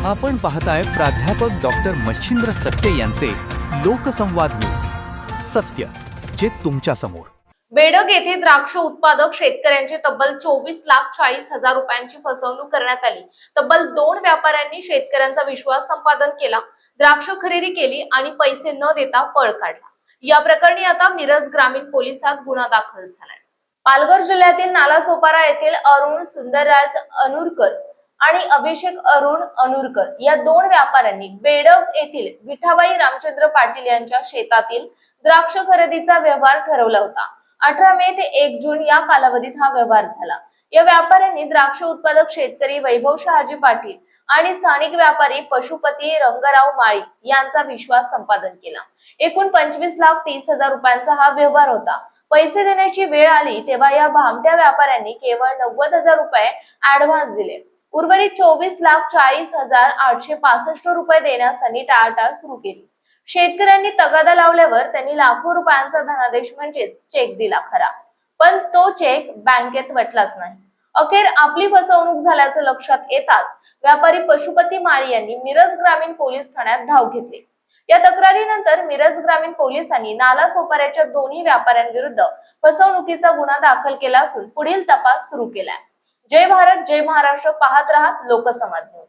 आपण पाहताय प्राध्यापक डॉक्टर मच्छिंद्र सत्य यांचे लोकसंवाद न्यूज. सत्य जे तुमच्या समोर. बेडग येथे द्राक्ष उत्पादक शेतकऱ्यांची तब्बल 24,40,000 रुपयांची फसवणूक करण्यात आली. तब्बल 2 व्यापाऱ्यांनी शेतकऱ्यांचा विश्वास संपादन केला, द्राक्ष खरेदी केली आणि पैसे न देता पळ काढला. या प्रकरणी आता मिरज ग्रामीण पोलिसात गुन्हा दाखल झालाय. पालघर जिल्ह्यातील नालासोपारा येथील अरुण सुंदरराज अनुरकर आणि अभिषेक अरुण अनुरकर या 2 व्यापाऱ्यांनी बेडग येथील विठाबाई रामचंद्र पाटील यांच्या शेतातील द्राक्ष खरेदीचा व्यवहार ठरवला होता. 18 मे ते 1 जून या कालावधीत हा व्यवहार झाला. या व्यापाऱ्यांनी द्राक्ष उत्पादक शेतकरी वैभव शहाजी पाटील आणि स्थानिक व्यापारी पशुपती रंगराव माळी यांचा विश्वास संपादन केला. एकूण 25,30,000 रुपयांचा हा व्यवहार होता. पैसे देण्याची वेळ आली तेव्हा या भामट्या व्यापाऱ्यांनी केवळ 90,000 रुपये ऍडव्हान्स दिले. उर्वरित 24,40,865 रुपये देण्यास त्यांनी टाळाटाळ सुरू केली. शेतकऱ्यांनी तगादा लावल्यावर त्यांनी लाखो रुपयांचा धनादेश म्हणजे चेक दिला खरा, पण तो चेक बँकेत वटलाच नाही. अखेर आपली फसवणूक झाल्याचं लक्षात येताच व्यापारी पशुपती माळी यांनी मिरज ग्रामीण पोलीस ठाण्यात धाव घेतली. या तक्रारीनंतर मिरज ग्रामीण पोलिसांनी नालासोपाऱ्याच्या दोन्ही व्यापाऱ्यांविरुद्ध फसवणुकीचा गुन्हा दाखल केला असून पुढील तपास सुरू केलाय. जय भारत, जय महाराष्ट्र. पाहत रहा लोकसंवाद न्यूज.